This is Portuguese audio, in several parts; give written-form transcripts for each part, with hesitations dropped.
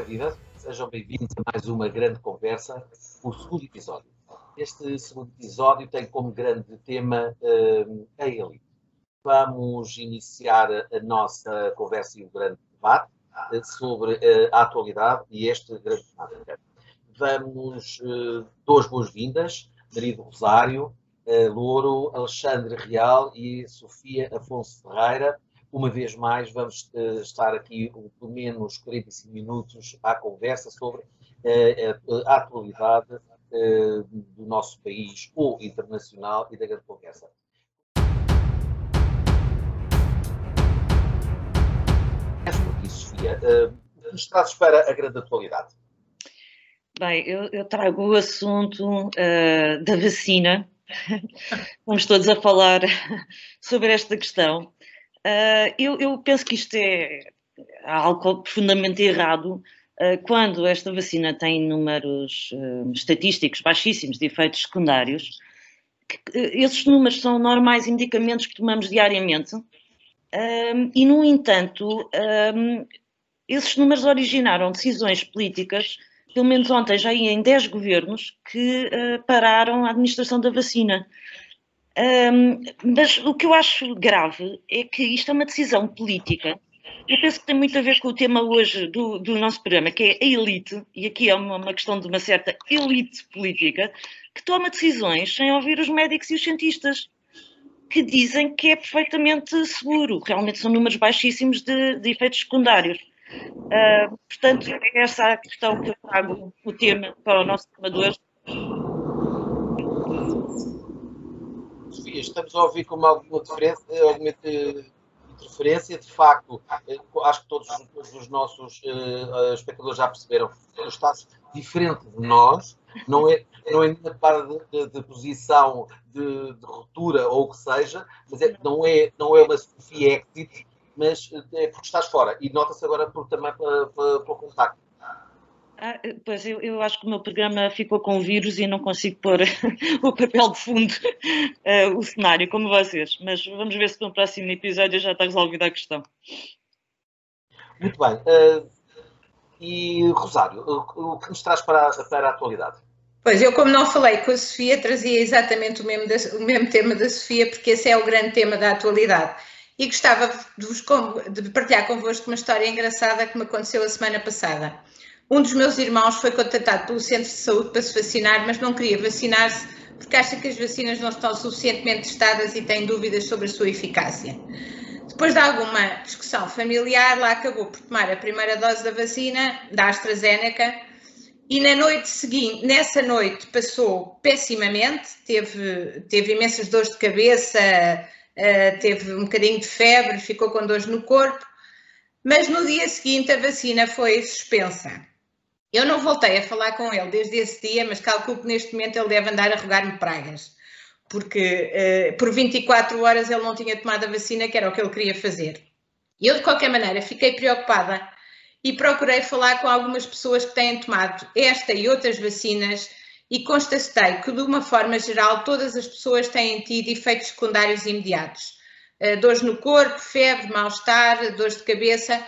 Viva! Sejam bem-vindos a mais uma grande conversa, o segundo episódio. Este segundo episódio tem como grande tema a elite. Vamos iniciar a nossa conversa e um grande debate sobre a atualidade e este grande temática. Vamos, dou as boas-vindas, Marido Rosário, Louro, Alexandre Real e Sofia Afonso Ferreira. Uma vez mais, vamos estar aqui pelo menos 45 minutos à conversa sobre a atualidade do nosso país ou internacional e da grande conversa. Por isso, Sofia, o que nos trazes para a grande atualidade? Bem, eu trago o assunto da vacina. Vamos todos a falar sobre esta questão. Eu penso que isto é algo profundamente errado quando esta vacina tem números estatísticos baixíssimos de efeitos secundários. Esses números são normais medicamentos que tomamos diariamente e, no entanto, esses números originaram decisões políticas, pelo menos ontem já ia em 10 governos, que pararam a administração da vacina. Mas o que eu acho grave é que isto é uma decisão política. Eu penso que tem muito a ver com o tema hoje do nosso programa, que é a elite, e aqui é uma questão de uma certa elite política, que toma decisões sem ouvir os médicos e os cientistas, que dizem que é perfeitamente seguro. Realmente são números baixíssimos de efeitos secundários. Portanto, é essa a questão que eu trago o tema para o nosso tema de hoje. Sofia, estamos a ouvir com alguma interferência, de facto, acho que todos os nossos espectadores já perceberam que tu estás diferente de nós, não é nenhuma parte de posição de ruptura ou o que seja, mas não é uma Sofia exit, mas é porque estás fora, e nota-se agora também pelo contacto. Pois, eu acho que o meu programa ficou com vírus e não consigo pôr o papel de fundo, o cenário, como vocês. Mas vamos ver se no próximo episódio já está resolvida a questão. Muito bem. E, Rosário, o que nos traz para a atualidade? Pois, eu como não falei com a Sofia, trazia exatamente o mesmo tema da Sofia, porque esse é o grande tema da atualidade. E gostava de partilhar convosco uma história engraçada que me aconteceu a semana passada. Um dos meus irmãos foi contatado pelo centro de saúde para se vacinar, mas não queria vacinar-se porque acha que as vacinas não estão suficientemente testadas e tem dúvidas sobre a sua eficácia. Depois de alguma discussão familiar, lá acabou por tomar a primeira dose da vacina, da AstraZeneca, e na noite seguinte, nessa noite passou pessimamente, teve imensas dores de cabeça, teve um bocadinho de febre, ficou com dores no corpo, mas no dia seguinte a vacina foi suspensa. Eu não voltei a falar com ele desde esse dia, mas calculo que neste momento ele deve andar a rogar-me pragas, porque por 24 horas ele não tinha tomado a vacina, que era o que ele queria fazer. E eu, de qualquer maneira, fiquei preocupada e procurei falar com algumas pessoas que têm tomado esta e outras vacinas e constatei que, de uma forma geral, todas as pessoas têm tido efeitos secundários imediatos. Dores no corpo, febre, mal-estar, dores de cabeça.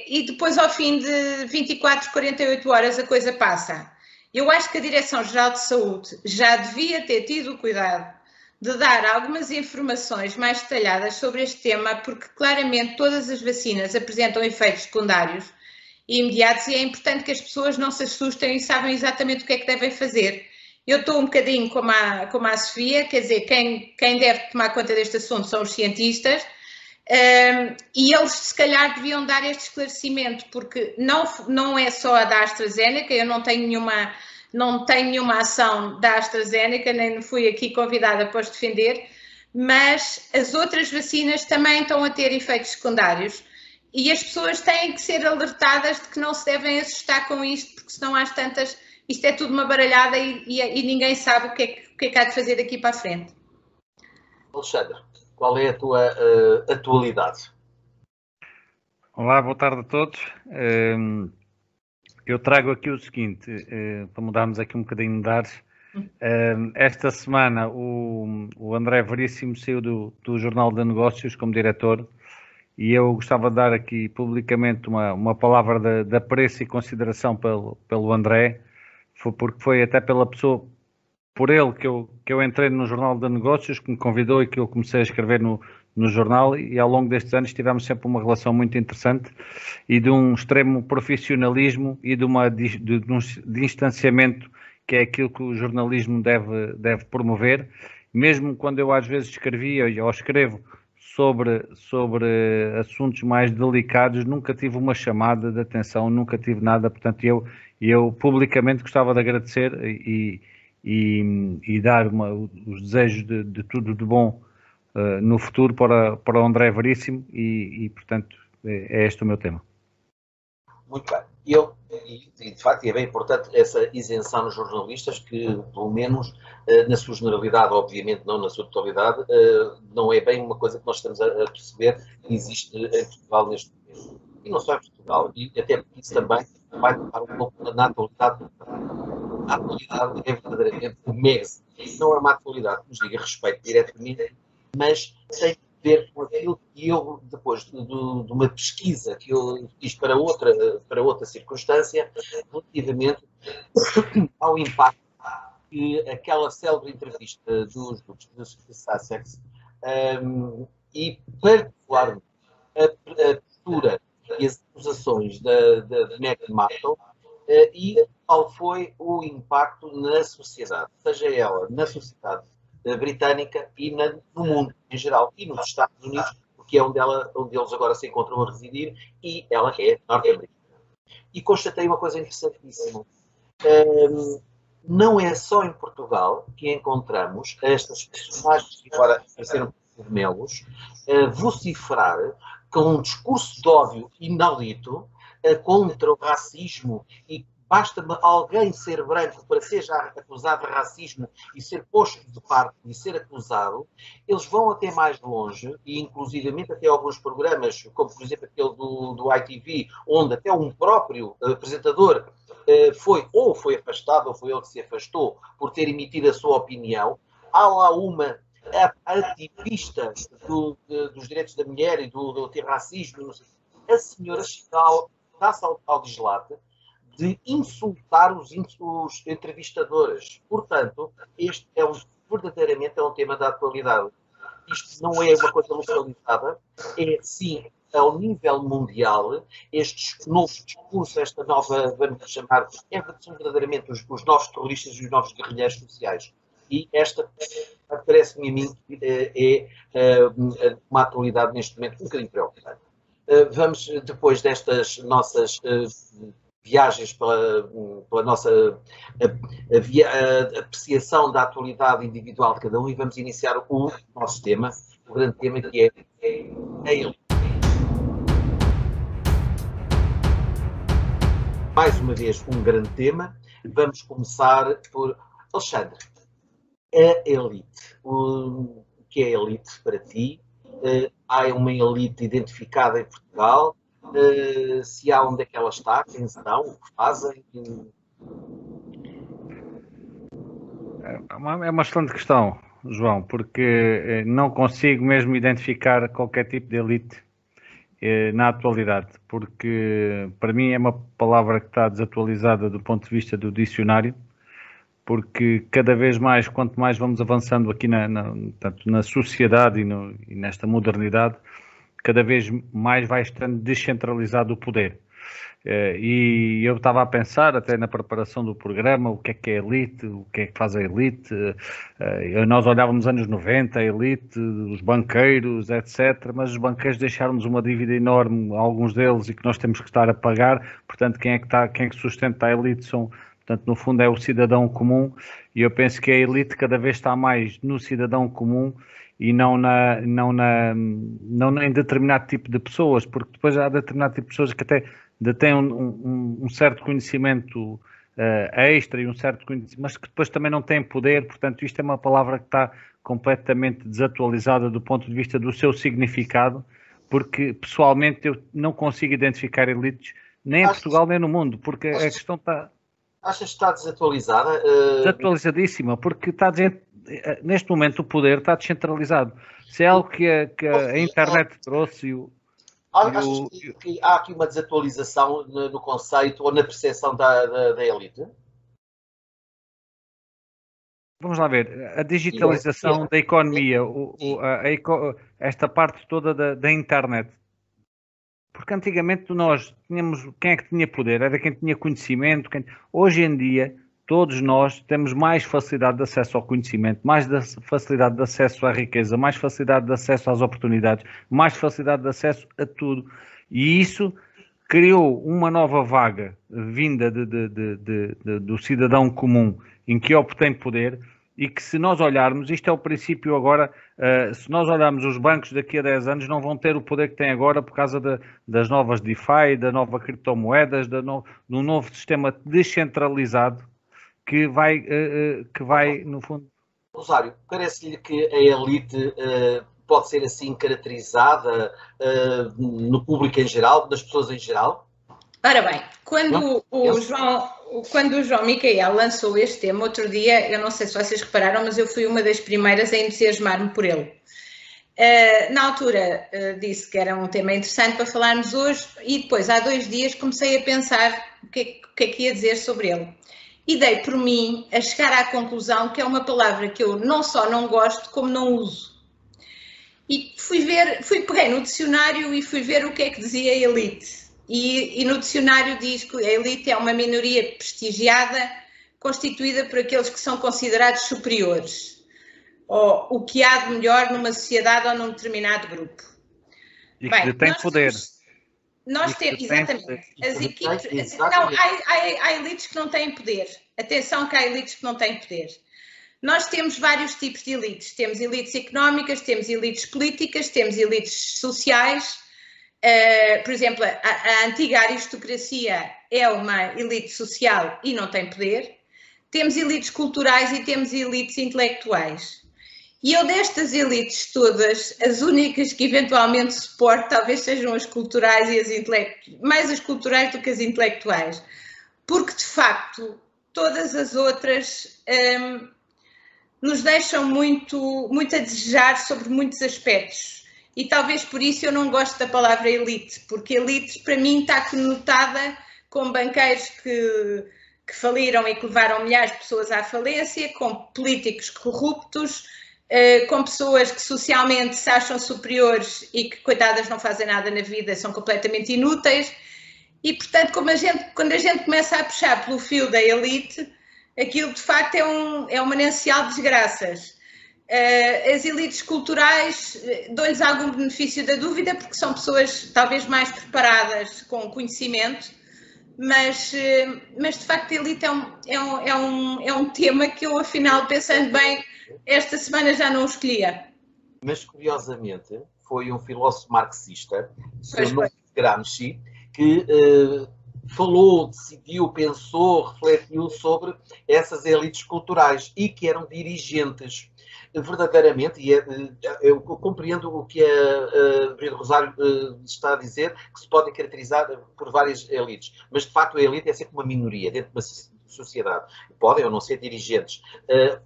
E depois, ao fim de 24, 48 horas, a coisa passa. Eu acho que a Direção-Geral de Saúde já devia ter tido o cuidado de dar algumas informações mais detalhadas sobre este tema, porque claramente todas as vacinas apresentam efeitos secundários imediatos e é importante que as pessoas não se assustem e saibam exatamente o que é que devem fazer. Eu estou um bocadinho como a Sofia, quer dizer, quem deve tomar conta deste assunto são os cientistas, e eles se calhar deviam dar este esclarecimento, porque não é só a da AstraZeneca, eu não tenho nenhuma ação da AstraZeneca, nem fui aqui convidada para os defender, mas as outras vacinas também estão a ter efeitos secundários e as pessoas têm que ser alertadas de que não se devem assustar com isto, porque senão às tantas isto é tudo uma baralhada e ninguém sabe o que é que há de fazer daqui para a frente. Alexandre, qual é a tua atualidade? Olá, boa tarde a todos. Eu trago aqui o seguinte, para mudarmos aqui um bocadinho de ares. Esta semana o André Veríssimo saiu do Jornal de Negócios como diretor e eu gostava de dar aqui publicamente uma palavra de apreço e consideração pelo André, porque foi até pela pessoa, por ele que eu entrei no Jornal de Negócios, que me convidou e que eu comecei a escrever no jornal, e ao longo destes anos tivemos sempre uma relação muito interessante e de um extremo profissionalismo e de um distanciamento, que é aquilo que o jornalismo deve promover. Mesmo quando eu às vezes escrevia ou escrevo sobre assuntos mais delicados, nunca tive uma chamada de atenção, nunca tive nada. Portanto, eu publicamente gostava de agradecer e dar os desejos de tudo de bom no futuro para o André Veríssimo e portanto, é este o meu tema. Muito bem. E de facto é bem importante essa isenção nos jornalistas, que pelo menos na sua generalidade, obviamente não na sua totalidade, não é bem uma coisa que nós estamos a perceber que existe em Portugal neste momento. E não só em Portugal, e até porque isso também vai tocar um pouco na atualidade. A atualidade é verdadeiramente o MES. Não é uma atualidade que nos diga respeito diretamente, mas tem que ver com aquilo que eu, depois de uma pesquisa que eu fiz para outra circunstância, relativamente ao impacto que aquela célebre entrevista dos grupos de Sussex e, particularmente, a postura e as acusações da Meghan Markle e qual foi o impacto na sociedade, seja ela na sociedade britânica e no mundo em geral, e nos Estados Unidos, porque é onde eles agora se encontram a residir, e ela é norte-americana. E constatei uma coisa interessantíssima. Não é só em Portugal que encontramos estas personagens que agora apareceram por melos vociferar com um discurso de ódio inaudito contra o racismo, e basta alguém ser branco para ser já acusado de racismo e ser posto de parte e ser acusado. Eles vão até mais longe, e inclusivamente até alguns programas, como por exemplo aquele do ITV, onde até um próprio apresentador foi afastado, ou foi ele que se afastou, por ter emitido a sua opinião. Há lá uma ativista dos direitos da mulher e do antirracismo. A senhora dá-se ao dislate de insultar os entrevistadores. Portanto, este verdadeiramente é um tema da atualidade. Isto não é uma coisa localizada, é sim ao nível mundial. Estes novos discursos, esta nova, vamos chamar, são verdadeiramente os novos terroristas e os novos guerrilheiros sociais. E esta, parece-me a mim, é uma atualidade neste momento um bocadinho preocupante. Vamos, depois destas nossas viagens pela nossa apreciação da atualidade individual de cada um, e vamos iniciar o nosso tema, o grande tema, que é a elite. Mais uma vez, um grande tema. Vamos começar por Alexandre. A elite. O que é a elite para ti? Há uma elite identificada em Portugal? Se há, onde é que ela está, quem são, o que fazem? É uma excelente questão, João, porque não consigo mesmo identificar qualquer tipo de elite na atualidade, porque para mim é uma palavra que está desatualizada do ponto de vista do dicionário, porque cada vez mais, quanto mais vamos avançando aqui na sociedade e nesta modernidade, cada vez mais vai estando descentralizado o poder. E eu estava a pensar, até na preparação do programa, o que é elite, o que é que faz a elite. Nós olhávamos anos 90, a elite, os banqueiros, etc. Mas os banqueiros deixaram-nos uma dívida enorme, alguns deles, e que nós temos que estar a pagar. Portanto, quem é que sustenta a elite portanto, no fundo é o cidadão comum, e eu penso que a elite cada vez está mais no cidadão comum e não em determinado tipo de pessoas, porque depois há determinado tipo de pessoas que até detêm um certo conhecimento extra e um certo conhecimento, mas que depois também não têm poder. Portanto, isto é uma palavra que está completamente desatualizada do ponto de vista do seu significado, porque pessoalmente eu não consigo identificar elites nem em Portugal nem no mundo, porque a questão está... Achas que está desatualizada? Desatualizadíssima, porque neste momento o poder está descentralizado. Se é algo que a internet trouxe... Achas que há aqui uma desatualização no conceito ou na percepção da elite? Vamos lá ver, a digitalização da economia, esta parte toda da internet. Porque antigamente nós tínhamos, quem é que tinha poder? Era quem tinha conhecimento. Hoje em dia, todos nós temos mais facilidade de acesso ao conhecimento, mais facilidade de acesso à riqueza, mais facilidade de acesso às oportunidades, mais facilidade de acesso a tudo. E isso criou uma nova vaga vinda do cidadão comum, em que obtém poder, e que, se nós olharmos, isto é o princípio agora, se nós olharmos os bancos daqui a 10 anos, não vão ter o poder que têm agora por causa das novas DeFi, da nova criptomoedas, do novo sistema descentralizado que vai, no fundo... Rosário, parece-lhe que a elite pode ser assim caracterizada no público em geral, das pessoas em geral? Ora bem, quando o João Micael lançou este tema, outro dia, eu não sei se vocês repararam, mas eu fui uma das primeiras a entusiasmar-me por ele. Na altura disse que era um tema interessante para falarmos hoje e depois, há 2 dias, comecei a pensar o que é que ia dizer sobre ele. E dei por mim a chegar à conclusão que é uma palavra que eu não só não gosto, como não uso. E peguei no dicionário e fui ver o que é que dizia a elite. E no dicionário diz que a elite é uma minoria prestigiada, constituída por aqueles que são considerados superiores, ou o que há de melhor numa sociedade ou num determinado grupo. E que tem poder. Nós temos, exatamente. As equipes, não, há elites que não têm poder. Atenção que há elites que não têm poder. Nós temos vários tipos de elites. Temos elites económicas, temos elites políticas, temos elites sociais. Por exemplo, a antiga aristocracia é uma elite social e não tem poder. Temos elites culturais e temos elites intelectuais. E eu destas elites todas, as únicas que eventualmente suporto talvez sejam as culturais e as intelectuais, mais as culturais do que as intelectuais. Porque, de facto, todas as outras nos deixam muito a desejar sobre muitos aspectos. E talvez por isso eu não gosto da palavra elite, porque elite para mim está conotada com banqueiros que faliram e que levaram milhares de pessoas à falência, com políticos corruptos, com pessoas que socialmente se acham superiores e que, coitadas, não fazem nada na vida, são completamente inúteis. E, portanto, quando a gente começa a puxar pelo fio da elite, aquilo de facto é um manancial de desgraças. As elites culturais dão-lhes algum benefício da dúvida, porque são pessoas talvez mais preparadas com conhecimento, mas de facto a elite é um tema que eu, afinal, pensando bem, esta semana já não o escolhia. Mas, curiosamente, foi um filósofo marxista, seu nome Gramsci, que falou, decidiu, pensou, refletiu sobre essas elites culturais e que eram dirigentes. Verdadeiramente, e eu compreendo o que a Maria do Rosário está a dizer, que se podem caracterizar por várias elites, mas de facto a elite é sempre uma minoria dentro de uma sociedade. Podem ou não ser dirigentes.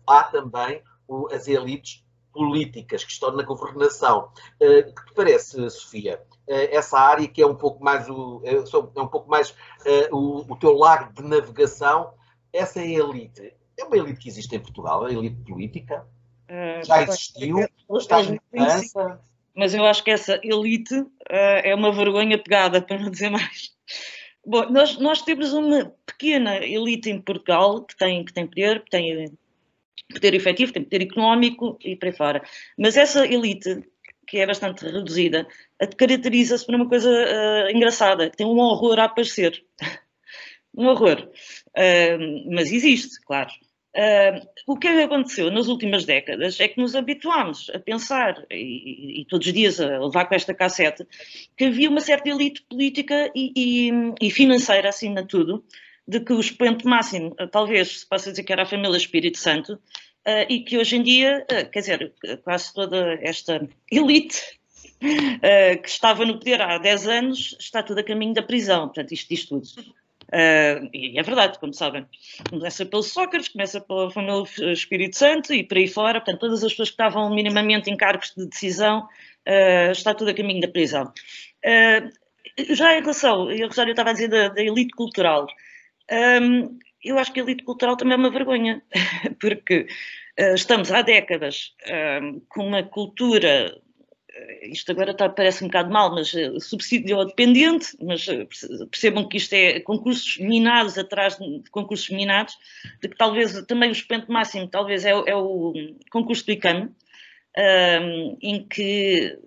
Há também as elites políticas que estão na governação. Que te parece, Sofia? Essa área que é um pouco mais o teu lago de navegação, essa elite é uma elite que existe em Portugal, a elite política? Já existiu? Está em mudança? Mas eu acho que essa elite é uma vergonha pegada, para não dizer mais. Bom, nós temos uma pequena elite em Portugal que tem poder, que tem poder efetivo, tem poder económico e por aí fora. Mas essa elite, que é bastante reduzida, caracteriza-se por uma coisa engraçada, que tem um horror a aparecer. Um horror. Mas existe, claro. O que aconteceu nas últimas décadas é que nos habituámos a pensar, e todos os dias a levar com esta cassete, que havia uma certa elite política e financeira, acima de tudo, de que o expoente máximo, talvez se possa dizer que era a família Espírito Santo, e que hoje em dia, quer dizer, quase toda esta elite que estava no poder há 10 anos está tudo a caminho da prisão. Portanto, isto diz tudo. E é verdade, como sabem. Começa pelo Sócrates, começa pela família Espírito Santo e por aí fora. Portanto, todas as pessoas que estavam minimamente em cargos de decisão, está tudo a caminho da prisão. Já em relação, a Rosário estava a dizer da elite cultural, eu acho que a elite cultural também é uma vergonha, porque estamos há décadas com uma cultura, isto agora parece um bocado mal, mas subsídio dependente, mas percebam que isto é concursos minados atrás de concursos minados, de que talvez também o expoente máximo talvez é o concurso do ICANN, em que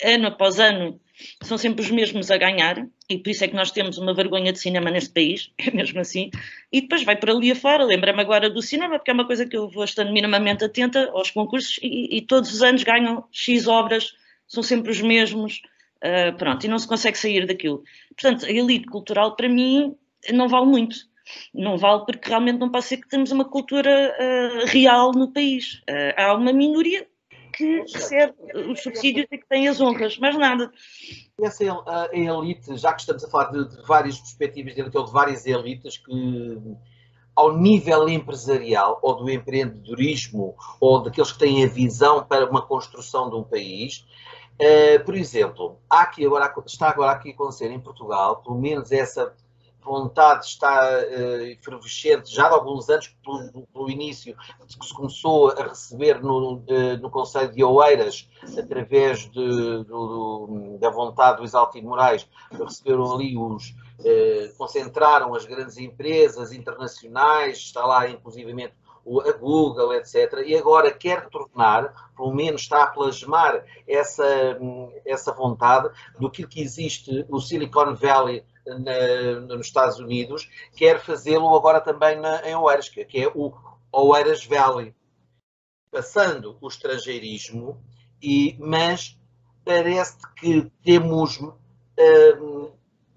ano após ano são sempre os mesmos a ganhar, e por isso é que nós temos uma vergonha de cinema neste país, é mesmo assim, e depois vai para ali afora. Lembra-me agora do cinema, porque é uma coisa que eu vou estando minimamente atenta aos concursos, e todos os anos ganham X obras, são sempre os mesmos, pronto, e não se consegue sair daquilo. Portanto, a elite cultural, para mim, não vale muito. Não vale porque realmente não pode ser que temos uma cultura real no país. Há uma minoria que recebe os subsídios e que tem as honras, mais nada. Essa a elite, já que estamos a falar de várias perspectivas de elite, ou de várias elites que, ao nível empresarial, ou do empreendedorismo, ou daqueles que têm a visão para uma construção de um país, por exemplo, está agora aqui a acontecer em Portugal, pelo menos essa vontade está efervescente já há alguns anos, pelo início que se começou a receber no Conselho de Oeiras, através da vontade dos Altimorais, receberam ali concentraram as grandes empresas internacionais, está lá inclusivamente a Google, etc. E agora quer tornar, pelo menos está a plasmar essa vontade do que existe o Silicon Valley nos Estados Unidos, quer fazê-lo agora também em Oeiras, que é o Oeiras Valley, passando o estrangeirismo, mas parece que temos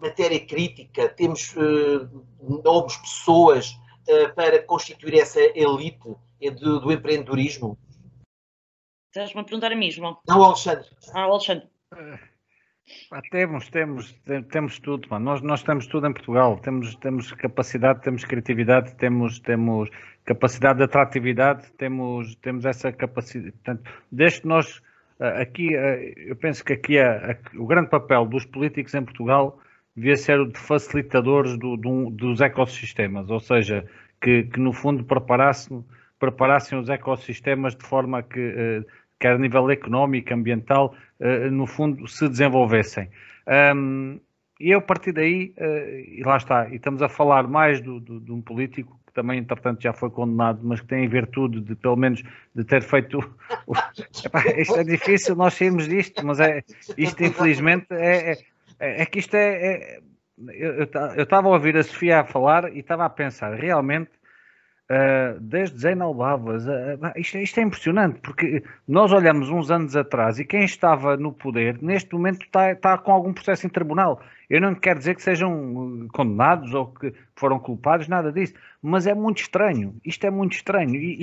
matéria crítica, temos novas pessoas para constituir essa elite do empreendedorismo. Estás-me a perguntar a mim, João? Não, Alexandre. Alexandre. Temos tudo, mano. Nós temos tudo em Portugal. Temos capacidade, temos criatividade, temos capacidade de atratividade, temos essa capacidade. Portanto, desde que nós aqui, eu penso que aqui o grande papel dos políticos em Portugal devia ser o de facilitadores dos ecossistemas, ou seja, que no fundo preparassem os ecossistemas de forma que quer a nível económico, ambiental, no fundo, se desenvolvessem. E eu, a partir daí, e lá está, e estamos a falar mais de um político, que também, entretanto, já foi condenado, mas que tem a virtude de, pelo menos, de ter feito... Isto é difícil, nós sairmos disto, mas isto, infelizmente, que isto eu estava a ouvir a Sofia a falar e estava a pensar, realmente, desde Zeinal Abidine, isto é impressionante, porque nós olhamos uns anos atrás e quem estava no poder, neste momento está com algum processo em tribunal. Eu não quero dizer que sejam condenados ou que foram culpados, nada disso, mas é muito estranho, isto é muito estranho, e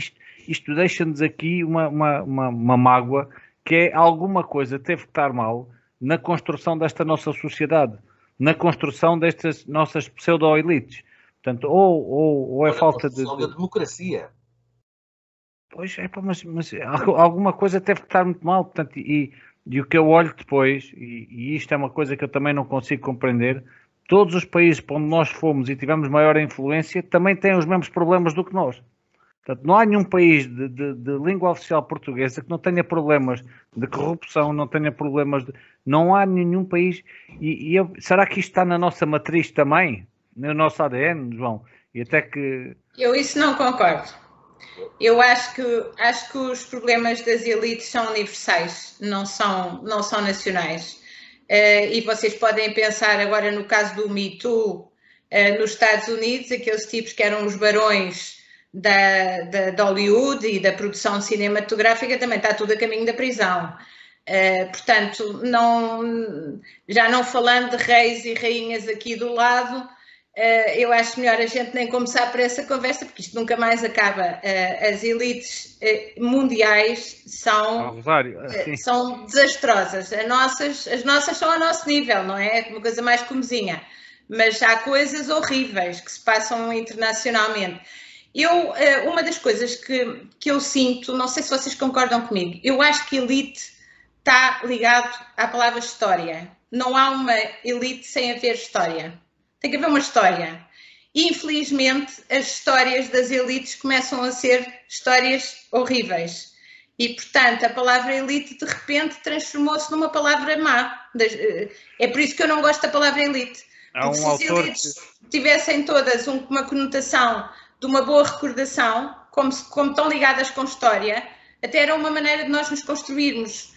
isto deixa-nos aqui uma mágoa, que é alguma coisa teve que estar mal na construção desta nossa sociedade, na construção destas nossas pseudo-elites. Portanto, ou é falta de democracia. Pois, mas alguma coisa teve que estar muito mal. Portanto, e o que eu olho depois, e isto é uma coisa que eu também não consigo compreender, todos os países para onde nós fomos e tivemos maior influência também têm os mesmos problemas do que nós. Portanto, não há nenhum país de língua oficial portuguesa que não tenha problemas de corrupção, não tenha problemas de... Não há nenhum país... será que isto está na nossa matriz também? No nosso ADN, João? E até que... Eu isso não concordo. Eu acho que os problemas das elites são universais, não são nacionais. E vocês podem pensar agora no caso do Me Too, nos Estados Unidos, aqueles tipos que eram os barões da Hollywood e da produção cinematográfica, também está tudo a caminho da prisão. Portanto, já não falando de reis e rainhas aqui do lado, eu acho melhor a gente nem começar por essa conversa, porque isto nunca mais acaba. As elites mundiais são desastrosas. As nossas são ao nosso nível, não é? Uma coisa mais comezinha. Mas há coisas horríveis que se passam internacionalmente. Uma das coisas que eu sinto, não sei se vocês concordam comigo, eu acho que elite está ligado à palavra história. não há uma elite sem haver história. Tem que haver uma história. E, infelizmente, as histórias das elites começam a ser histórias horríveis. E, portanto, a palavra elite, de repente, transformou-se numa palavra má. É por isso que eu não gosto da palavra elite. Porque se as elites tivessem todas uma conotação de uma boa recordação, como estão ligadas com história, até era uma maneira de nós nos construirmos.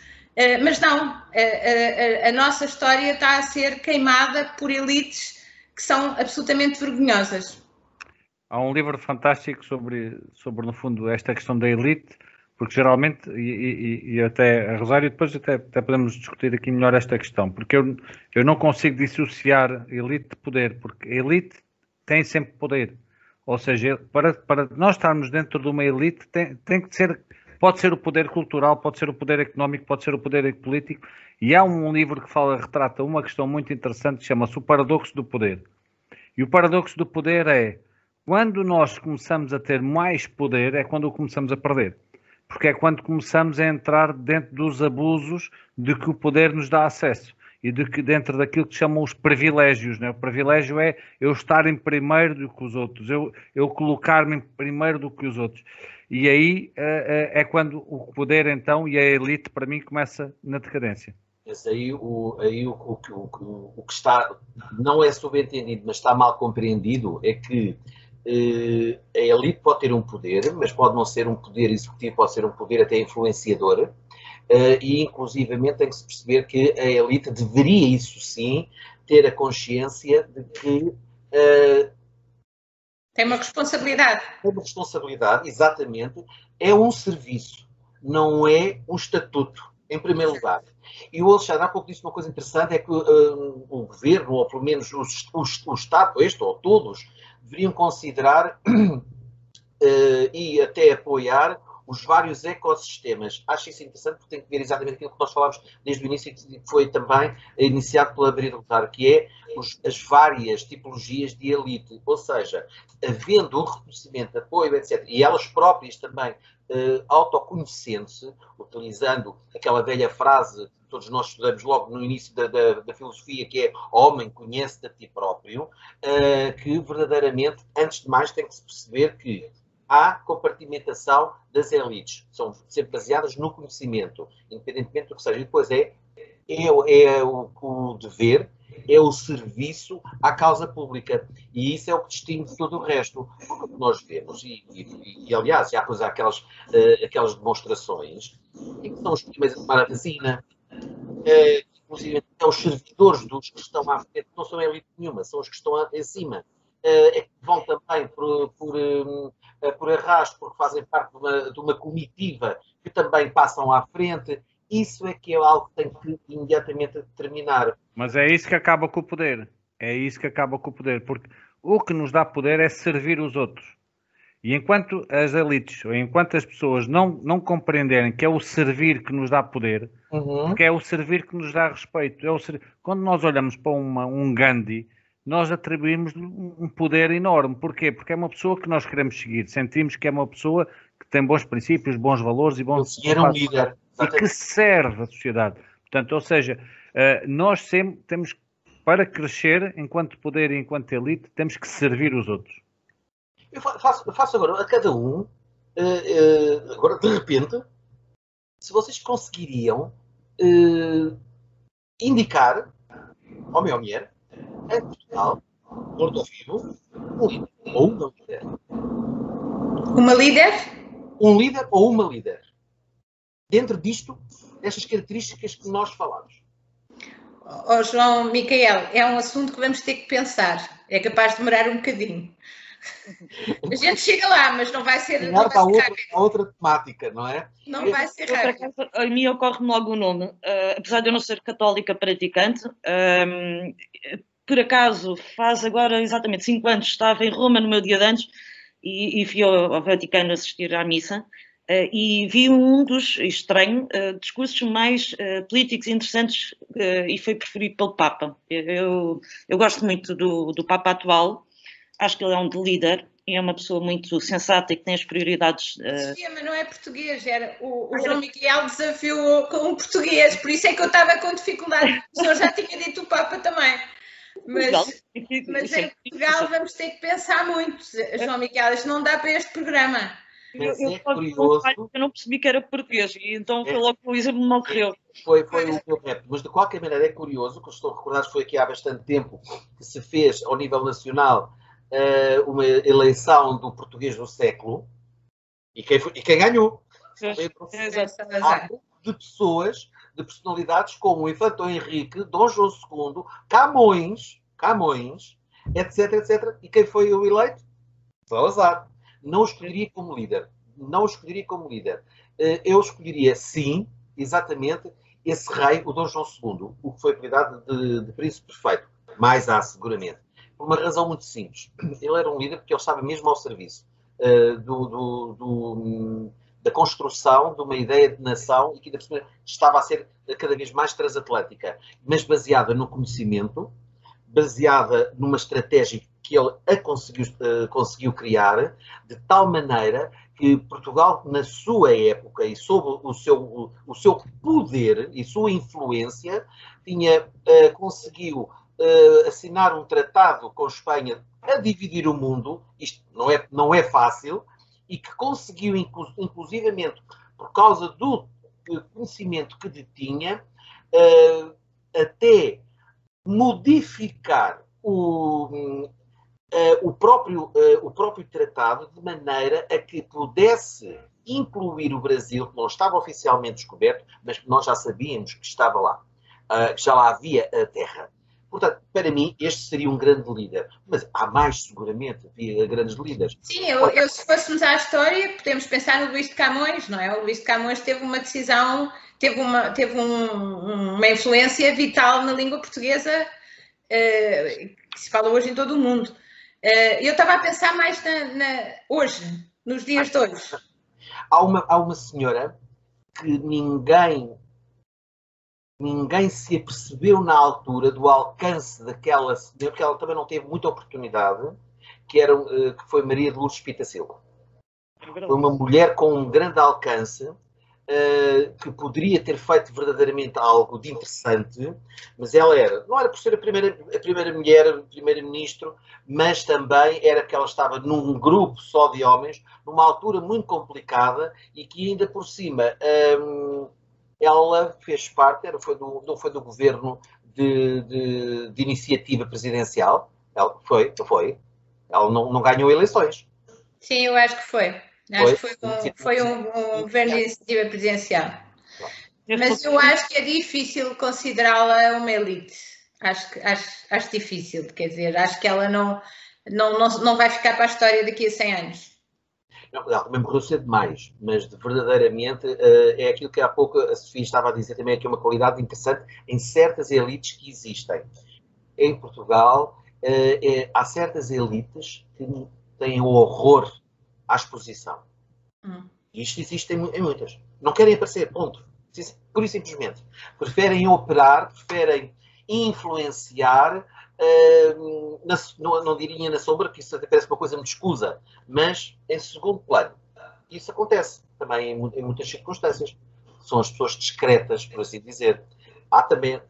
Mas não, a nossa história está a ser queimada por elites que são absolutamente vergonhosas. Há um livro fantástico sobre no fundo, esta questão da elite, porque geralmente, e até a Rosário, depois até podemos discutir aqui melhor esta questão, porque eu não consigo dissociar elite de poder, porque a elite tem sempre poder. Ou seja, para nós estarmos dentro de uma elite, tem que ser, pode ser o poder cultural, pode ser o poder económico, pode ser o poder político, e há um livro que retrata uma questão muito interessante que chama-se o paradoxo do poder. E o paradoxo do poder é, quando nós começamos a ter mais poder, é quando o começamos a perder. Porque é quando começamos a entrar dentro dos abusos de que o poder nos dá acesso e de que dentro daquilo que chamam os privilégios, né? O privilégio é eu estar em primeiro do que os outros, eu colocar-me em primeiro do que os outros. E aí é quando o poder então e a elite para mim começa na decadência. Mas aí o que está, não é subentendido, mas está mal compreendido, é que a elite pode ter um poder, mas pode não ser um poder executivo, pode ser um poder até influenciador, e inclusivamente tem que se perceber que a elite deveria, isso sim, ter a consciência de que tem uma responsabilidade. Tem uma responsabilidade, exatamente, é um serviço, não é um estatuto, em primeiro lugar. E o Alexandre há pouco disse uma coisa interessante, é que o governo, ou pelo menos o Estado, este ou todos, deveriam considerar e até apoiar os vários ecossistemas. Acho isso interessante porque tem que ver exatamente aquilo que nós falámos desde o início, que foi também iniciado pela Maria do Rosário, que é as várias tipologias de elite. Ou seja, havendo o reconhecimento, apoio, etc., e elas próprias também autoconhecendo-se, utilizando aquela velha frase que todos nós estudamos logo no início da filosofia, que é homem, conhece-te a ti próprio, que verdadeiramente, antes de mais, tem que se perceber que há compartimentação das elites, são sempre baseadas no conhecimento, independentemente do que seja. E depois é o dever, é o serviço à causa pública. E isso é o que distingue todo o resto. O que nós vemos, e aliás, há aquelas demonstrações em que são os primeiros a tomar a vacina, inclusive os servidores dos que estão à frente, não são elite nenhuma, são os que estão acima. É que vão também por arrasto, porque fazem parte de uma comitiva que também passam à frente. Isso é que é algo que tem que imediatamente determinar. Mas é isso que acaba com o poder. É isso que acaba com o poder. Porque o que nos dá poder é servir os outros. E enquanto as elites, ou enquanto as pessoas não compreenderem que é o servir que nos dá poder, porque é o servir que nos dá respeito. Quando nós olhamos para um Gandhi, nós atribuímos um poder enorme. Porquê? Porque é uma pessoa que nós queremos seguir. Sentimos que é uma pessoa que tem bons princípios, bons valores e bons... Ele era um líder. E que serve a sociedade. Portanto, ou seja, nós sempre temos, para crescer, enquanto poder e enquanto elite, temos que servir os outros. Eu faço agora a cada um, agora de repente, se vocês conseguiriam indicar, homem ou mulher, em Portugal, Porto Vivo, um líder ou uma líder. Uma líder? Um líder ou uma líder. Dentro disto, destas características que nós falamos. Oh, João Micael, é um assunto que vamos ter que pensar. É capaz de demorar um bocadinho. A gente chega lá, mas não vai ser rápido. Há outra temática, não é? Não vai ser rápido. A mim ocorre-me logo o nome. Apesar de eu não ser católica praticante, por acaso, faz agora exatamente 5 anos, estava em Roma no meu dia de anos e fui ao Vaticano assistir à missa. E vi um dos, estranho, discursos mais políticos e interessantes e foi preferido pelo Papa. Eu gosto muito do Papa atual, acho que ele é um líder e é uma pessoa muito sensata e que tem as prioridades. Sofia, mas não é português, era o João Miguel desafiou com um português, por isso é que eu estava com dificuldade. O senhor já tinha dito o Papa também. Mas em Portugal vamos ter que pensar muito, João Miguel, isto não dá para este programa. Eu curioso. Eu não percebi que era português, e então foi logo que o exemplo me ocorreu. Foi o meu método, mas de qualquer maneira é curioso, que eu estou a recordar que foi aqui há bastante tempo que se fez ao nível nacional uma eleição do português do século, e quem ganhou? Há de pessoas, de personalidades como o Infante Dom Henrique, Dom João II, Camões, etc, etc. E quem foi o eleito? Salazar. Não o escolheria como líder. Eu escolheria, sim, exatamente, esse rei, o Dom João II, o que foi apelidado de príncipe perfeito. Mais há, seguramente. Por uma razão muito simples. Ele era um líder porque ele estava mesmo ao serviço da construção de uma ideia de nação e que estava a ser cada vez mais transatlântica, mas baseada no conhecimento, baseada numa estratégia que ele conseguiu criar, de tal maneira que Portugal, na sua época e sob o seu poder e sua influência, conseguiu assinar um tratado com Espanha a dividir o mundo. Isto não é fácil, e que conseguiu, inclusivamente, por causa do conhecimento que detinha, até modificar o próprio tratado de maneira a que pudesse incluir o Brasil, que não estava oficialmente descoberto, mas que nós já sabíamos que estava lá, que já lá havia a terra. Portanto, para mim, este seria um grande líder. Mas há mais, seguramente, havia grandes líderes. Sim, se fôssemos à história, podemos pensar no Luís de Camões, não é? O Luís de Camões teve uma decisão, teve uma influência vital na língua portuguesa, que se fala hoje em todo o mundo. Eu estava a pensar mais hoje, nos dias de hoje. Há uma senhora que ninguém se apercebeu na altura do alcance daquela senhora, porque ela também não teve muita oportunidade, que foi Maria de Lourdes Pita Silva. Foi uma mulher com um grande alcance, que poderia ter feito verdadeiramente algo de interessante, mas ela não era por ser a primeira mulher, primeira-ministro, mas também era porque ela estava num grupo só de homens, numa altura muito complicada, e que ainda por cima ela fez parte, não foi do governo de iniciativa presidencial, ela foi. Ela não ganhou eleições. Sim, eu acho que foi. Acho que foi um governo de iniciativa presidencial. Mas eu acho que é difícil considerá-la uma elite. Acho difícil, quer dizer, acho que ela não vai ficar para a história daqui a 100 anos. Não, ela também morreu cedo demais, mas verdadeiramente é aquilo que há pouco a Sofia estava a dizer também, que é uma qualidade interessante em certas elites que existem. Em Portugal, há certas elites que têm o horror à exposição. E isto existe em muitas. Não querem aparecer, ponto. Pura e simplesmente. Preferem operar, preferem influenciar, não diria na sombra, que isso até parece uma coisa muito escusa, mas em segundo plano. Isso acontece também em muitas circunstâncias. São as pessoas discretas, por assim dizer. Há também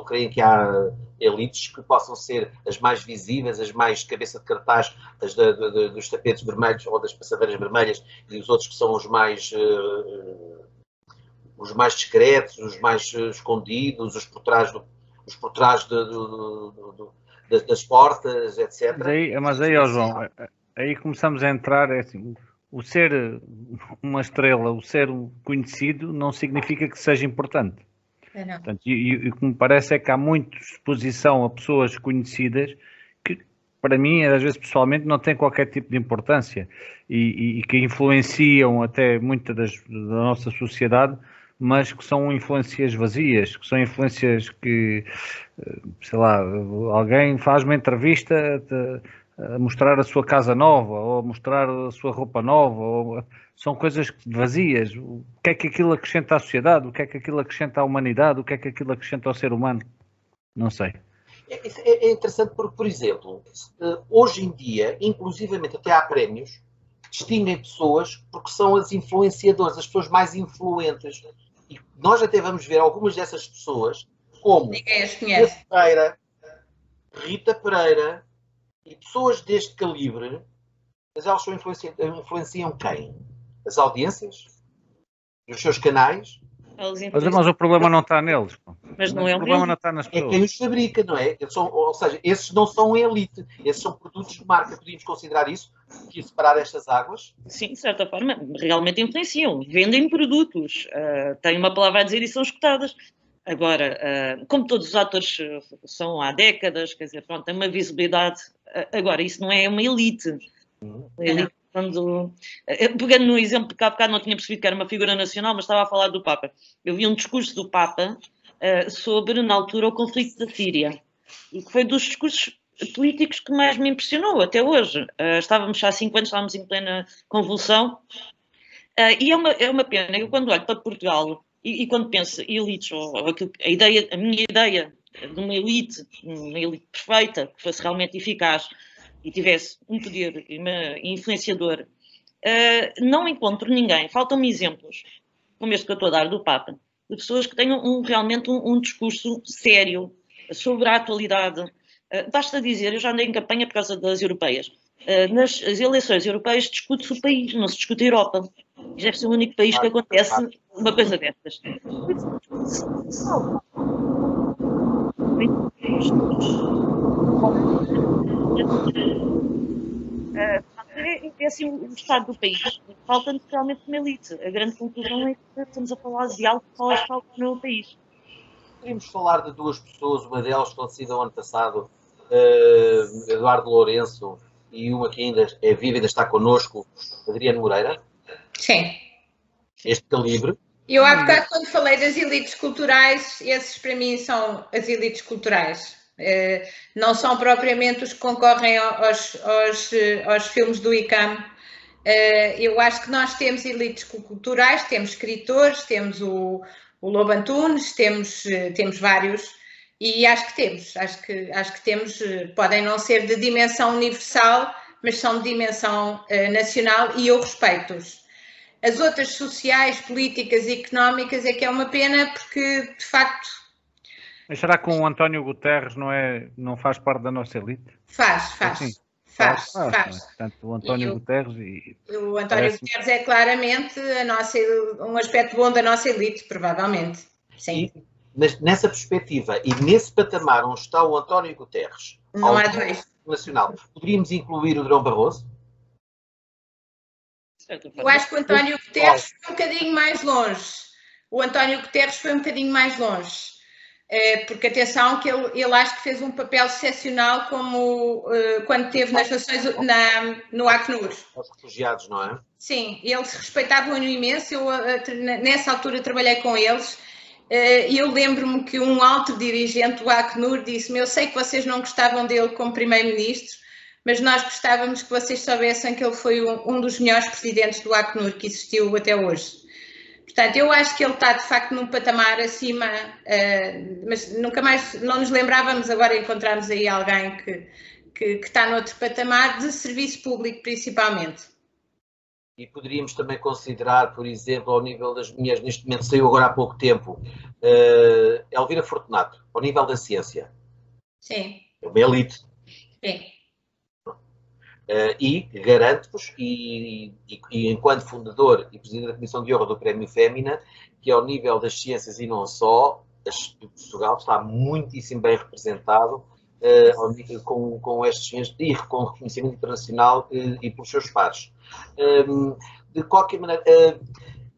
creio que há elites que possam ser as mais visíveis, as mais cabeça de cartaz, as dos tapetes vermelhos ou das passadeiras vermelhas, e os outros que são os mais discretos, os mais escondidos, os por trás das portas, etc. Mas aí, João, aí começamos a entrar, assim, o ser uma estrela, o ser conhecido, não significa que seja importante. Portanto, e o que me parece é que há muita exposição a pessoas conhecidas que, para mim, às vezes pessoalmente, não têm qualquer tipo de importância e que influenciam até muita da nossa sociedade, mas que são influências vazias, que são influências que, sei lá, alguém faz uma entrevista a mostrar a sua casa nova, ou a mostrar a sua roupa nova, são coisas vazias. O que é que aquilo acrescenta à sociedade? O que é que aquilo acrescenta à humanidade? O que é que aquilo acrescenta ao ser humano? Não sei. É interessante porque, por exemplo, hoje em dia, inclusivamente até há prémios, distinguem pessoas porque são as influenciadoras, as pessoas mais influentes. E nós até vamos ver algumas dessas pessoas como Ninguém as conhece. Rita Pereira e pessoas deste calibre, mas elas só influenciam quem? As audiências? Os seus canais? Mas o problema não está neles. Mas não é o problema não está nas É pessoas. quem os fabrica, não é? Ou seja, esses não são elite, esses são produtos de marca. Podíamos considerar isso, que separar estas águas? Sim, de certa forma, realmente influenciam. Vendem produtos, têm uma palavra a dizer e são escutadas. Agora, como todos os atores são há décadas, quer dizer, pronto, tem uma visibilidade. Agora, isso não é uma elite. A elite pegando no exemplo que há bocado não tinha percebido que era uma figura nacional, mas estava a falar do Papa. Eu vi um discurso do Papa sobre, na altura, o conflito da Síria. E que foi dos discursos políticos que mais me impressionou até hoje. Estávamos há 5 anos, estávamos em plena convulsão. E é uma pena. Eu, quando olho para Portugal e quando penso elites, ou a minha ideia de uma elite perfeita, que fosse realmente eficaz, e tivesse um poder influenciador, não encontro ninguém. Faltam-me exemplos, como este que eu estou a dar do Papa, de pessoas que tenham realmente um discurso sério sobre a atualidade. Basta dizer, eu já andei em campanha por causa das europeias. Nas eleições europeias discute-se o país, não se discute a Europa. Deve ser o único país que acontece uma coisa destas. É assim o estado do país. Falta-nos realmente uma elite. A grande conclusão é que estamos a falar de algo que faz falta no país. Podemos falar de duas pessoas, uma delas falecida o ano passado, Eduardo Lourenço, e uma que ainda é viva e ainda está connosco, Adriano Moreira. Sim. Este calibre. Eu há bocado, quando falei das elites culturais, esses para mim são as elites culturais. Não são propriamente os que concorrem aos filmes do ICAM. Eu acho que nós temos elites culturais, temos escritores, temos o Lobo Antunes, temos vários, e acho que temos, podem não ser de dimensão universal, mas são de dimensão nacional, e eu respeito-os. As outras sociais, políticas e económicas é que é uma pena, porque de facto... Mas será que o António Guterres não faz parte da nossa elite? Faz. Portanto, o António Guterres o António Guterres é claramente um aspecto bom da nossa elite, provavelmente. Sim. E nessa perspectiva e nesse patamar onde está o António Guterres, não há dois. Nacional, poderíamos incluir o Durão Barroso? Eu acho que o António Guterres foi um bocadinho mais longe. Porque, atenção, que ele acho que fez um papel excepcional como quando esteve nas Nações, no Acnur. Os refugiados, não é? Sim, eles respeitavam-no imenso. Eu, nessa altura, trabalhei com eles. E eu lembro-me que um alto dirigente do Acnur disse-me: eu sei que vocês não gostavam dele como primeiro-ministro, mas nós gostávamos que vocês soubessem que ele foi um dos melhores presidentes do Acnur que existiu até hoje. Portanto, eu acho que ele está, de facto, num patamar acima, mas nunca mais, não nos lembrávamos, agora encontramos aí alguém que está noutro patamar de serviço público, principalmente. E poderíamos também considerar, por exemplo, ao nível das mulheres, neste momento saiu agora há pouco tempo, Elvira Fortunato, ao nível da ciência. Sim. É uma elite. Sim. E garanto-vos, e enquanto fundador e presidente da Comissão de Honra do Prémio Fémina, que ao nível das ciências e não só, Portugal está muitíssimo bem representado com estes senhores e com reconhecimento internacional e pelos seus pares. De qualquer maneira,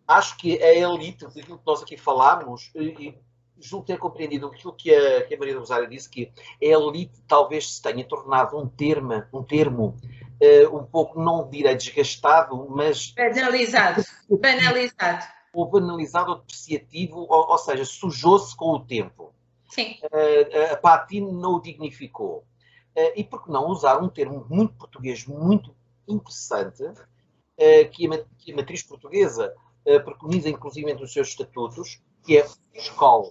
acho que a elite, daquilo que nós aqui falámos, e julgo ter compreendido aquilo que a Maria do Rosário disse, que a elite talvez se tenha tornado um termo um pouco, não direi desgastado, mas... Banalizado. Ou banalizado ou depreciativo, ou seja, sujou-se com o tempo. Sim. A Patine não o dignificou. E por que não usar um termo muito português, muito interessante, que a matriz portuguesa preconiza inclusive entre os seus estatutos, que é escola.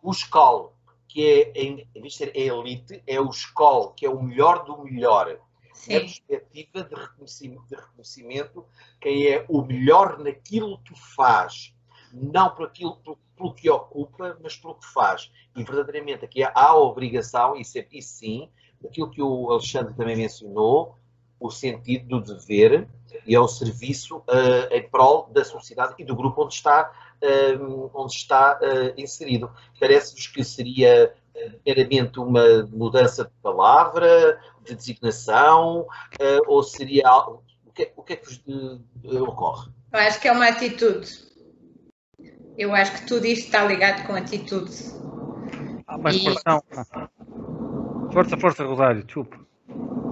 O escol, que é, em vez de ser a elite, é o escol, que é o melhor do melhor. Sim. Na perspectiva de reconhecimento, quem é o melhor naquilo que faz. Não por aquilo, pelo que ocupa, mas pelo que faz. E verdadeiramente aqui há a obrigação, e sim, aquilo que o Alexandre também mencionou, o sentido do dever e ao serviço em prol da sociedade e do grupo onde está inserido. Parece-vos que seria meramente uma mudança de palavra, de designação, ou seria algo... O que é que vos ocorre? Eu acho que é uma atitude. Eu acho que tudo isto está ligado com atitude. Mas pressão. Força, Rosário, desculpa.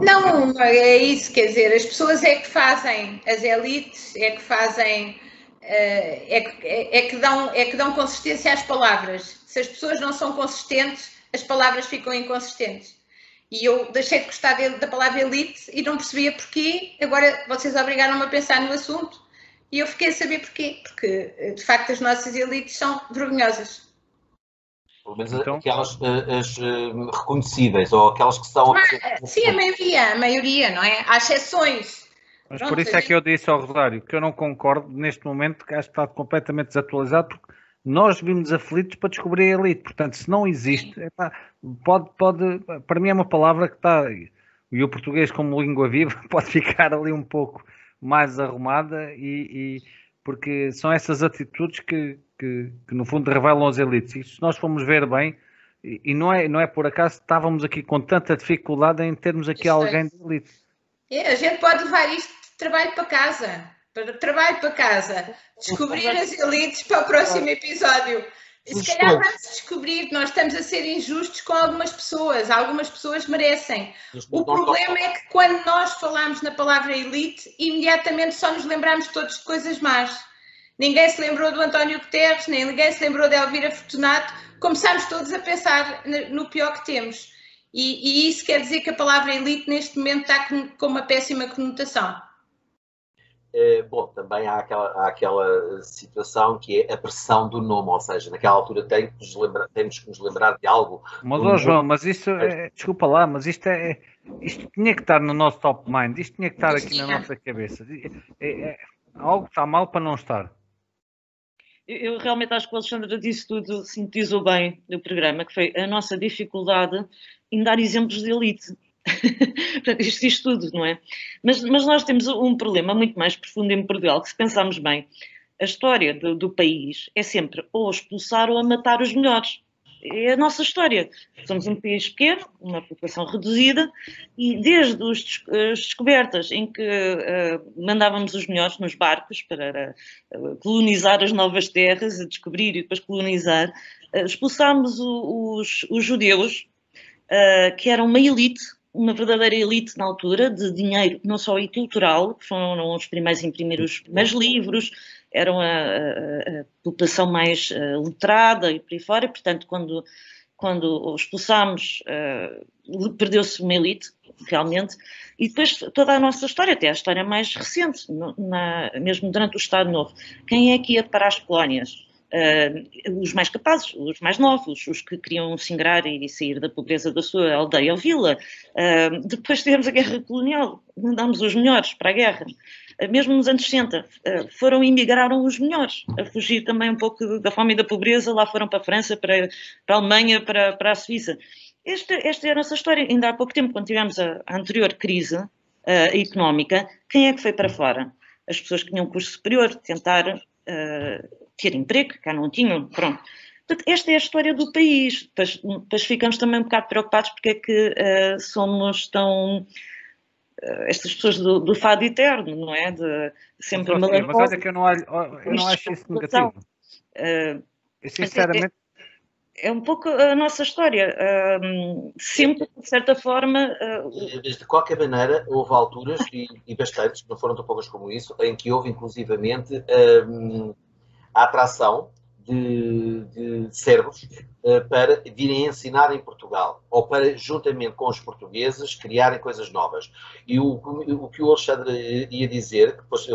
Não, é isso, quer dizer, as pessoas é que fazem, as elites é que fazem, é que dão consistência às palavras. Se as pessoas não são consistentes, as palavras ficam inconsistentes. E eu deixei de gostar da palavra elite e não percebia porquê. Agora vocês obrigaram-me a pensar no assunto e eu fiquei a saber porquê. Porque, de facto, as nossas elites são vergonhosas. Pelo menos então, aquelas as reconhecíveis, ou aquelas que são... Sim, a maioria, não é? Há exceções. Mas pronto, por isso é que eu disse ao Rosário que eu não concordo neste momento, que acho que está completamente desatualizado, porque nós vimos aflitos para descobrir a elite. Portanto, se não existe, pode, para mim é uma palavra que está, e o português como língua viva pode ficar ali um pouco mais arrumada, porque são essas atitudes que no fundo revelam as elites. E se nós formos ver bem, e não é por acaso que estávamos aqui com tanta dificuldade em termos aqui alguém de elite. A gente pode levar isto de trabalho para casa. Descobrir as elites para o próximo episódio. E se calhar vamos descobrir que nós estamos a ser injustos com algumas pessoas merecem. O problema é que quando nós falamos na palavra elite, imediatamente só nos lembramos todos de coisas más. Ninguém se lembrou do António Guterres, nem ninguém se lembrou de Elvira Fortunato. Começámos todos a pensar no pior que temos. E isso quer dizer que a palavra elite neste momento está com uma péssima conotação. Bom, também há aquela situação que é a pressão do nome, ou seja, naquela altura temos que nos lembrar de algo. Mas, João, mas isso, desculpa lá, mas isto tinha que estar no nosso top mind, isto tinha que estar aqui na nossa cabeça. Algo está mal para não estar. Eu realmente acho que o Alexandre disse tudo, sintetizou bem no programa, que foi a nossa dificuldade em dar exemplos de elite. Portanto, isto diz tudo, não é? Mas nós temos um problema muito mais profundo em Portugal, que se pensarmos bem, a história do país é sempre ou expulsar ou a matar os melhores. É a nossa história. Somos um país pequeno, uma população reduzida, e desde as descobertas em que mandávamos os melhores nos barcos para colonizar as novas terras, a descobrir e depois colonizar, expulsámos os judeus, que eram uma elite, uma verdadeira elite na altura, de dinheiro não só e cultural, que foram os primeiros a imprimir os primeiros livros, eram a população mais letrada e por aí fora. Portanto, quando o expulsámos, perdeu-se uma elite, realmente, e depois toda a nossa história, até a história mais recente, mesmo durante o Estado Novo, quem é que ia para as colónias? Os mais capazes, os mais novos, os que queriam se ingrar e sair da pobreza da sua aldeia ou vila. Depois tivemos a guerra colonial, mandámos os melhores para a guerra. Mesmo nos anos 60, foram e migraram os melhores, a fugir também um pouco da fome e da pobreza, lá foram para a França, para a Alemanha, para a Suíça. Esta é a nossa história. Ainda há pouco tempo, quando tivemos a anterior crise económica, quem é que foi para fora? As pessoas que tinham curso superior, tentar ter emprego, cá não tinham, pronto. Portanto, esta é a história do país. Depois ficamos também um bocado preocupados porque é que somos tão... estas pessoas do fado eterno, não é? De sempre mas olha que eu não acho isso negativo. Sinceramente... É um pouco a nossa história. Sempre, de certa forma... De qualquer maneira, houve alturas, e bastantes, não foram tão poucas como isso, em que houve inclusivamente a atração de cérebros para virem ensinar em Portugal, ou para, juntamente com os portugueses, criarem coisas novas. E o que o Alexandre ia dizer, que depois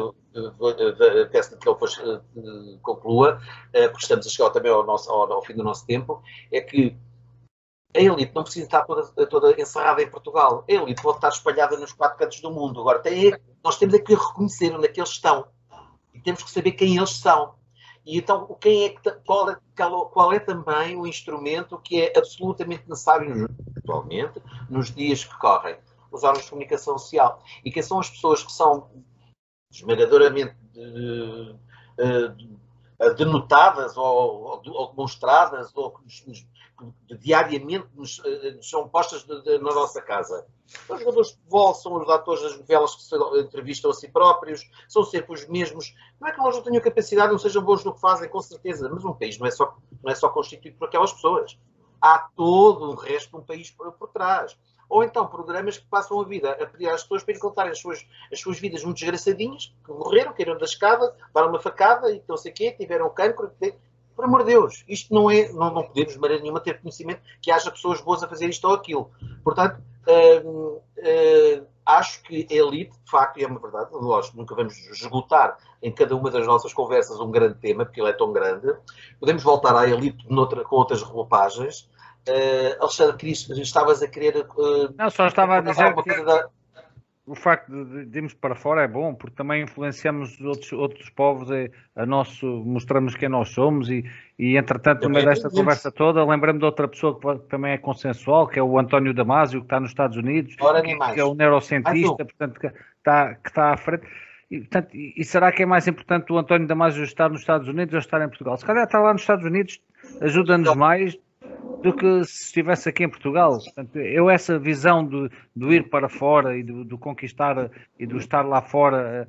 peço que ele depois conclua, porque estamos a chegar também ao fim do nosso tempo, é que a elite não precisa estar toda encerrada em Portugal. A elite pode estar espalhada nos 4 cantos do mundo. Agora, nós temos que reconhecer onde é que eles estão. E temos que saber quem eles são. E então, qual é também o instrumento que é absolutamente necessário atualmente, nos dias que correm? Os órgãos de comunicação social. E quem são as pessoas que são esmagadoramente denotadas ou demonstradas ou diariamente nos são postas na nossa casa? Os jogadores de futebol são os atores das novelas que se entrevistam a si próprios, são sempre os mesmos. Não é que eles não tenham capacidade, não sejam bons no que fazem, com certeza, mas um país não é só constituído por aquelas pessoas. Há todo o resto de um país por trás. Ou então programas que passam a vida a pedir às pessoas para encontrarem as suas vidas muito desgraçadinhas, que morreram, caíram da escada, levaram uma facada e não sei o quê, tiveram cancro. Por amor de Deus, isto não podemos de maneira nenhuma ter conhecimento que haja pessoas boas a fazer isto ou aquilo. Portanto, acho que a elite, de facto, e é uma verdade, lógico, nunca vamos esgotar em cada uma das nossas conversas um grande tema, porque ele é tão grande. Podemos voltar à elite com outras roupagens. Alexandre, estavas a querer... não, só estava a dizer que o facto de irmos para fora é bom, porque também influenciamos outros povos, mostramos quem nós somos e entretanto, no meio desta conversa toda, lembrei-me de outra pessoa que também é consensual, que é o António Damasio, que está nos Estados Unidos, que é um neurocientista, portanto, que está à frente. E será que é mais importante o António Damasio estar nos Estados Unidos ou estar em Portugal? Se calhar estar lá nos Estados Unidos ajuda-nos mais do que se estivesse aqui em Portugal. Portanto, essa visão do ir para fora e do conquistar e do estar lá fora,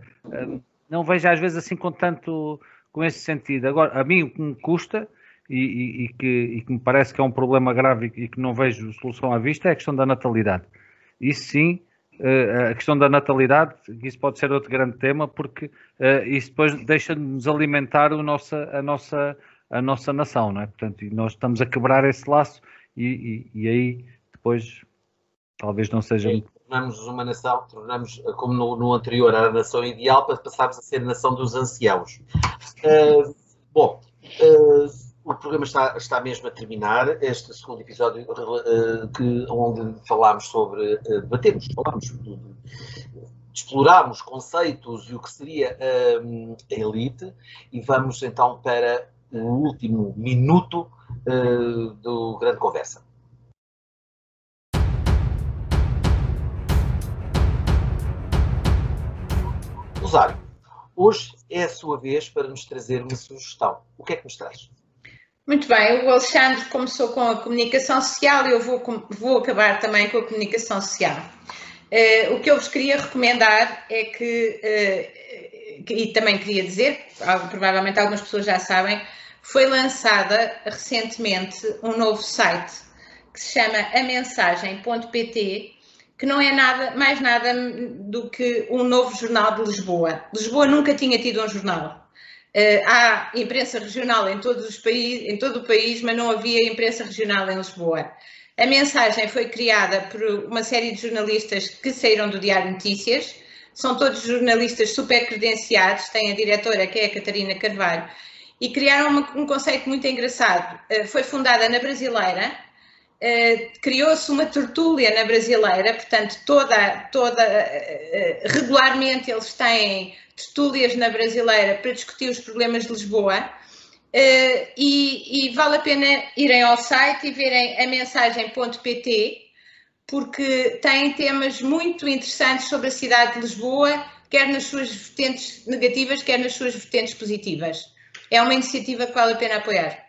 não vejo às vezes assim com esse sentido. Agora, a mim o que me custa e que me parece que é um problema grave e que não vejo solução à vista é a questão da natalidade. Isso sim, a questão da natalidade, isso pode ser outro grande tema, porque isso depois deixa-nos alimentar a nossa nação, não é? Portanto, nós estamos a quebrar esse laço e aí depois talvez não seja... Tornamos uma nação, como no anterior, a nação ideal, para passarmos a ser a nação dos anciãos. O programa está mesmo a terminar, este segundo episódio onde falámos explorámos conceitos e o que seria a elite, e vamos então para o último minuto do Grande Conversa. Rosário, hoje é a sua vez para nos trazer uma sugestão. O que é que nos traz? Muito bem, o Alexandre começou com a comunicação social e eu vou acabar também com a comunicação social. O que eu vos queria recomendar é e também queria dizer, provavelmente algumas pessoas já sabem, foi lançada recentemente um novo site que se chama amensagem.pt, que não é mais nada do que um novo jornal de Lisboa. Lisboa nunca tinha tido um jornal. Há imprensa regional em todo o país, mas não havia imprensa regional em Lisboa. A Mensagem foi criada por uma série de jornalistas que saíram do Diário Notícias, são todos jornalistas super credenciados, tem a diretora que é a Catarina Carvalho, e criaram um conceito muito engraçado. Foi fundada na Brasileira, criou-se uma tertúlia na Brasileira, portanto, regularmente eles têm tertúlias na Brasileira para discutir os problemas de Lisboa, e vale a pena irem ao site e verem amensagem.pt, porque tem temas muito interessantes sobre a cidade de Lisboa, quer nas suas vertentes negativas, quer nas suas vertentes positivas. É uma iniciativa que vale a pena apoiar.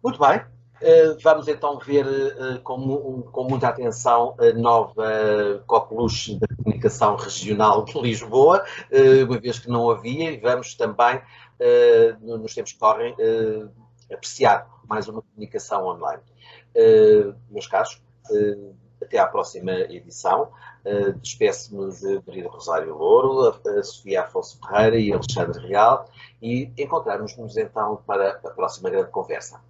Muito bem. Vamos então ver com muita atenção a nova coqueluche da comunicação regional de Lisboa, uma vez que não havia, e vamos também, nos tempos que correm, apreciar mais uma comunicação online. Meus caros, até até à próxima edição. Despeço-me de Brito Rosário Louro, a Sofia Afonso Ferreira e Alexandre Real, e encontrarmos-nos então para a próxima grande conversa.